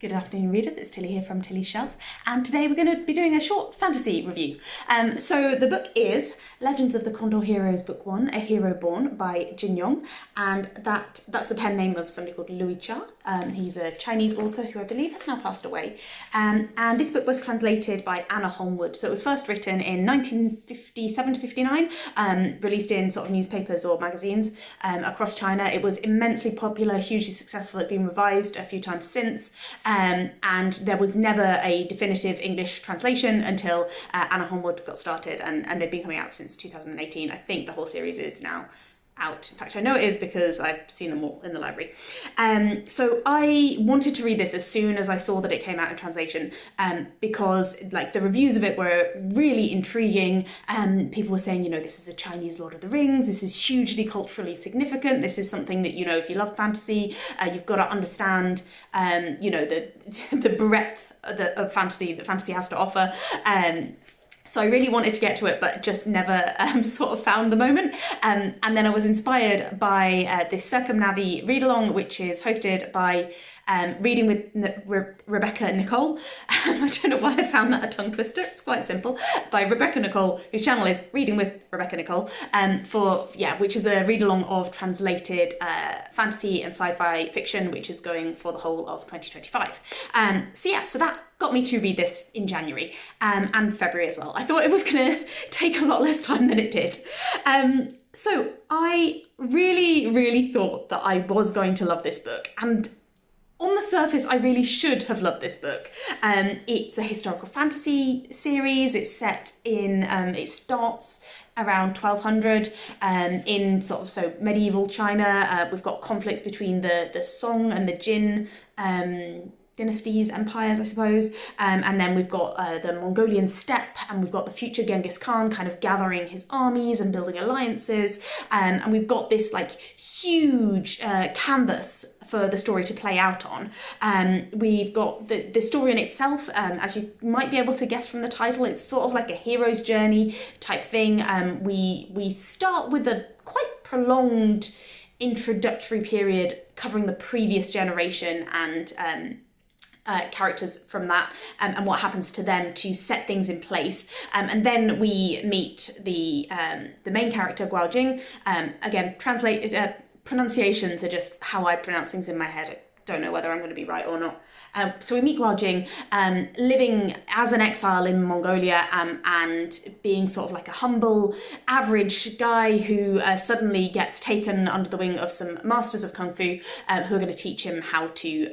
Good afternoon, readers. It's Tilly here from Tilly's Shelf, and today we're going to be doing a short fantasy review. So the book is Legends of the Condor Heroes, Book 1, A Hero Born by Jin Yong, and that's the pen name of somebody called Louis Cha. He's a Chinese author who I believe has now passed away. And this book was translated by Anna Holmwood. So it was first written in 1957 to 59, released in sort of newspapers or magazines across China. It was immensely popular, hugely successful. It's been revised a few times since. And there was never a definitive English translation until Anna Holmwood got started, and they've been coming out since 2018. I think the whole series is now out. In fact, I know it is because I've seen them all in the library. So I wanted to read this as soon as I saw that it came out in translation, because like the reviews of it were really intriguing. People were saying, this is a Chinese Lord of the Rings. This is hugely culturally significant. This is something that, if you love fantasy, you've got to understand, the breadth of fantasy that fantasy has to offer. So I really wanted to get to it, but just never sort of found the moment. And then I was inspired by this CircumNavi read-along, which is hosted by Reading with Rebecca Nicole. I don't know why I found that a tongue twister. It's quite simple. By Rebecca Nicole, whose channel is Reading with Rebecca Nicole, which is a read-along of translated fantasy and sci-fi fiction, which is going for the whole of 2025. So that got me to read this in January and February as well. I thought it was going to take a lot less time than it did. So I really, really thought that I was going to love this book, and on the surface, I really should have loved this book. It's a historical fantasy series. It's set in, it starts around 1200 in medieval China. We've got conflicts between the Song and the Jin dynasties, empires, I suppose. And then we've got the Mongolian steppe, and we've got the future Genghis Khan kind of gathering his armies and building alliances. And we've got this huge canvas for the story to play out on. We've got the story in itself, as you might be able to guess from the title, it's sort of like a hero's journey type thing. We start with a quite prolonged introductory period covering the previous generation and characters from that, and what happens to them to set things in place, and then we meet the main character, Guao Jing. Again, translated pronunciations are just how I pronounce things in my head. I don't know whether I'm going to be right or not. So we meet Guao Jing, living as an exile in Mongolia, and being sort of like a humble, average guy who suddenly gets taken under the wing of some masters of kung fu, who are going to teach him how to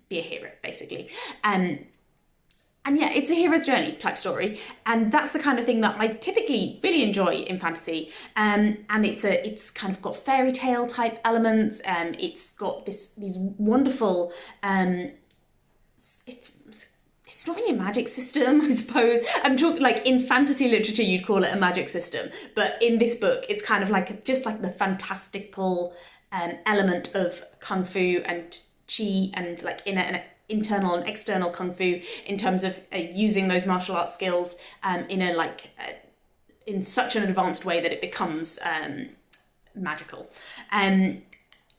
be a hero, basically. And yeah, it's a hero's journey type story, and that's the kind of thing that I typically really enjoy in fantasy. And it's kind of got fairy tale type elements. It's got these wonderful. It's not really a magic system, I suppose. I'm talking in fantasy literature, you'd call it a magic system, but in this book, it's kind of just the fantastical element of kung fu and chi, and internal and external kung fu in terms of using those martial arts skills in such an advanced way that it becomes magical.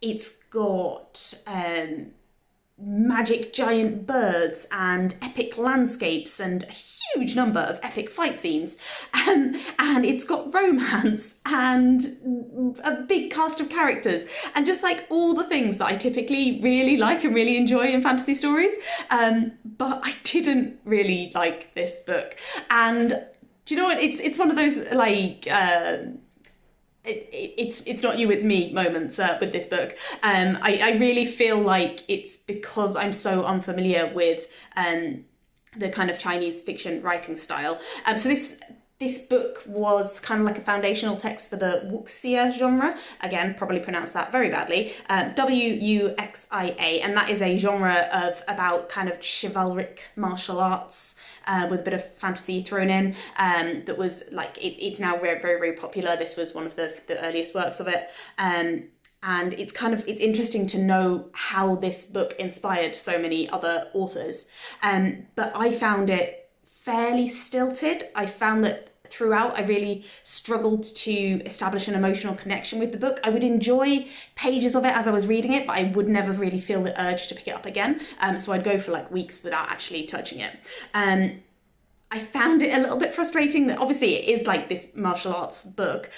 It's got magic giant birds and epic landscapes and a huge number of epic fight scenes, and it's got romance and a big cast of characters and just all the things that I typically really like and really enjoy in fantasy stories, but I didn't really like this book. And do you know what, it's one of those it's not you, it's me moments with this book. I really feel like it's because I'm so unfamiliar with the kind of Chinese fiction writing style. So this book was kind of like a foundational text for the wuxia genre. Again, probably pronounced that very badly. Wuxia, and that is a genre of about kind of chivalric martial arts with a bit of fantasy thrown in. That was it's now very, very, very popular. This was one of the earliest works of it. And it's interesting to know how this book inspired so many other authors. But I found it fairly stilted. I found that throughout. I really struggled to establish an emotional connection with the book. I would enjoy pages of it as I was reading it, but I would never really feel the urge to pick it up again. So I'd go for like weeks without actually touching it. I found it a little bit frustrating that obviously it is like this martial arts book,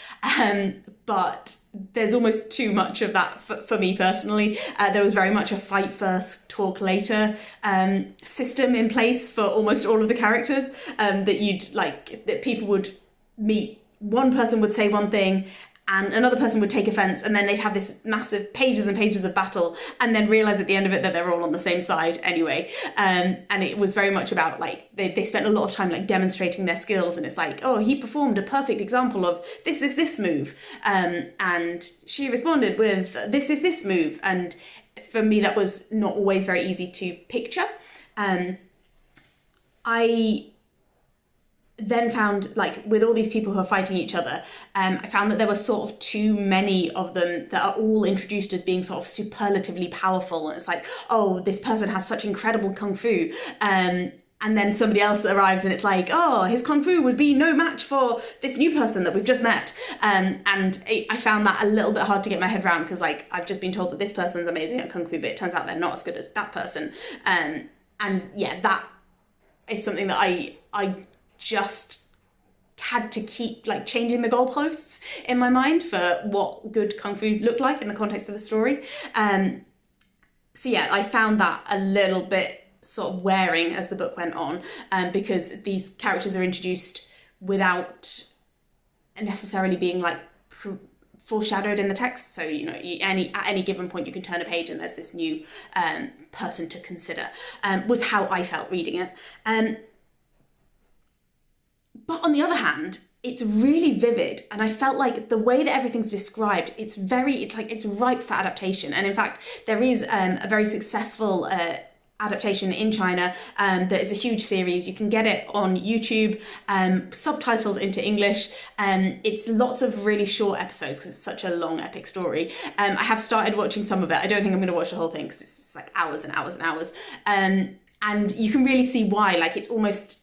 but there's almost too much of that for me personally. There was very much a fight first, talk later system in place for almost all of the characters, that people would meet, one person would say one thing and another person would take offence, and then they'd have this massive pages and pages of battle, and then realise at the end of it that they're all on the same side anyway. And it was very much about like, they spent a lot of time like demonstrating their skills, and it's like, oh, he performed a perfect example of this move. And she responded with this move. And for me, that was not always very easy to picture. I then found, like, with all these people who are fighting each other, I found that there were sort of too many of them that are all introduced as being sort of superlatively powerful. And it's like, oh, this person has such incredible kung fu. And then somebody else arrives and it's like, oh, his kung fu would be no match for this new person that we've just met. And I found that a little bit hard to get my head around, because like, I've just been told that this person's amazing at kung fu, but it turns out they're not as good as that person. And yeah, that is something that I just had to keep like changing the goalposts in my mind for what good kung fu looked like in the context of the story. So yeah, I found that a little bit sort of wearing as the book went on, because these characters are introduced without necessarily being like foreshadowed in the text. So, you know, at any given point you can turn a page and there's this new person to consider, was how I felt reading it. But on the other hand, it's really vivid, and I felt like the way that everything's described, it's ripe for adaptation. And in fact, there is a very successful adaptation in China that is a huge series. You can get it on YouTube, subtitled into English. It's lots of really short episodes because it's such a long epic story. I have started watching some of it. I don't think I'm going to watch the whole thing because it's like hours and hours and hours. And you can really see why. Like, it's almost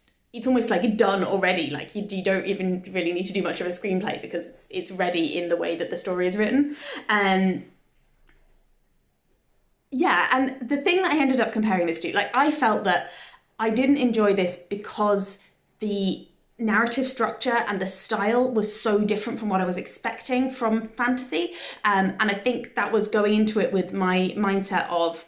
like done already. Like you don't even really need to do much of a screenplay because it's ready in the way that the story is written. Yeah, and the thing that I ended up comparing this to, like, I felt that I didn't enjoy this because the narrative structure and the style was so different from what I was expecting from fantasy. And I think that was going into it with my mindset of,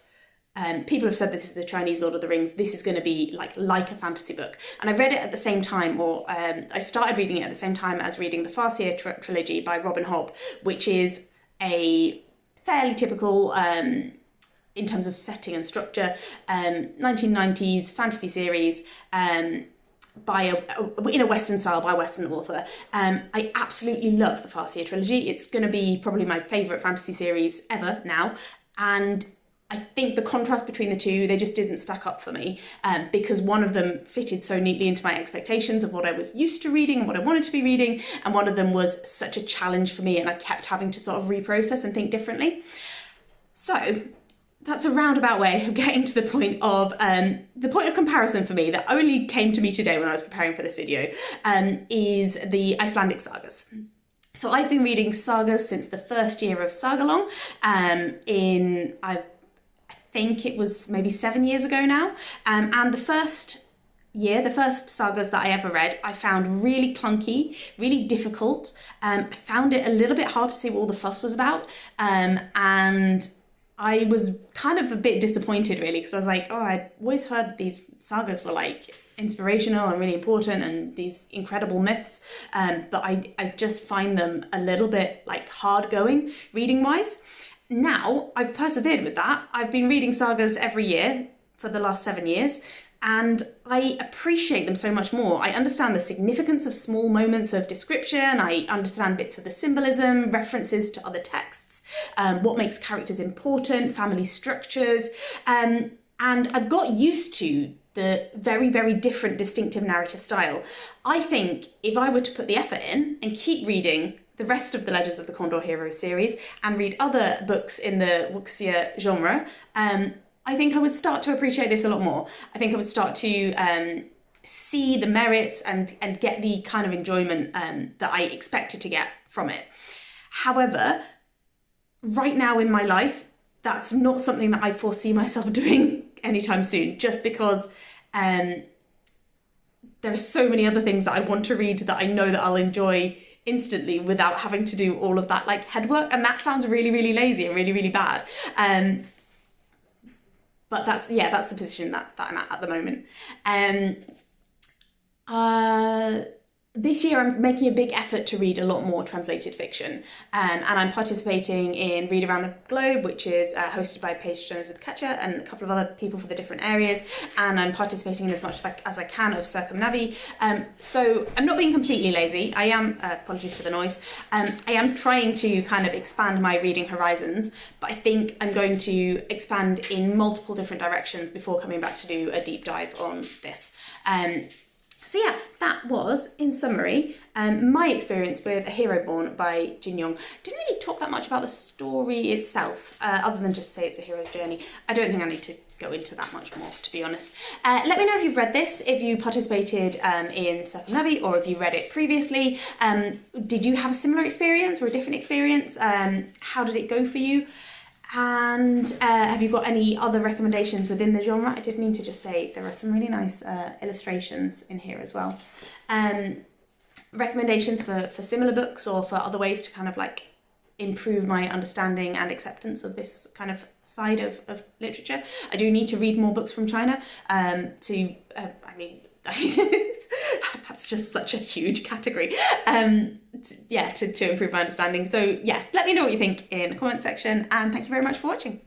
people have said this is the Chinese Lord of the Rings, this is going to be like a fantasy book. And I read it at the same time, or I started reading it at the same time as reading the Farseer trilogy by Robin Hobb, which is a fairly typical, in terms of setting and structure, 1990s fantasy series, in a Western style by a Western author. I absolutely love the Farseer trilogy. It's going to be probably my favourite fantasy series ever now. And I think the contrast between the two, they just didn't stack up for me, because one of them fitted so neatly into my expectations of what I was used to reading and what I wanted to be reading, and one of them was such a challenge for me, and I kept having to sort of reprocess and think differently. So that's a roundabout way of getting to the point of comparison for me that only came to me today when I was preparing for this video, is the Icelandic sagas. So I've been reading sagas since the first year of Sagalong, I think it was maybe 7 years ago now, and the first sagas that I ever read, I found really clunky, really difficult. I found it a little bit hard to see what all the fuss was about, and I was kind of a bit disappointed really, because I was like, oh, I'd always heard these sagas were like inspirational and really important and these incredible myths, but I just find them a little bit like hard going reading wise. Now I've persevered with that. I've been reading sagas every year for the last 7 years, and I appreciate them so much more. I understand the significance of small moments of description. I understand bits of the symbolism, references to other texts, what makes characters important, family structures, and I've got used to the very, very different distinctive narrative style. I think if I were to put the effort in and keep reading the rest of the Legends of the Condor Heroes series and read other books in the wuxia genre, I think I would start to appreciate this a lot more. I think I would start to see the merits and get the kind of enjoyment that I expected to get from it. However, right now in my life, that's not something that I foresee myself doing anytime soon, just because there are so many other things that I want to read that I know that I'll enjoy instantly without having to do all of that like head work, and that sounds really, really lazy and really, really bad. But that's the position that I'm at the moment. This year I'm making a big effort to read a lot more translated fiction, and I'm participating in Read Around the Globe, which is hosted by Paige Jones with Ketcher and a couple of other people for the different areas, and I'm participating in as much as I can of CircumNavi. So I'm not being completely lazy. I am, apologies for the noise, I am trying to kind of expand my reading horizons, but I think I'm going to expand in multiple different directions before coming back to do a deep dive on this. So yeah, that was, in summary, my experience with A Hero Born by Jin Yong. Didn't really talk that much about the story itself, other than just say it's a hero's journey. I don't think I need to go into that much more, to be honest. Let me know if you've read this, if you participated in CircumNavi, or if you read it previously. Did you have a similar experience or a different experience? How did it go for you? And have you got any other recommendations within the genre? I did mean to just say there are some really nice illustrations in here as well. Recommendations for similar books or for other ways to kind of like improve my understanding and acceptance of this kind of side of literature. I do need to read more books from China that's just such a huge category. To improve my understanding. So yeah, let me know what you think in the comment section, and thank you very much for watching.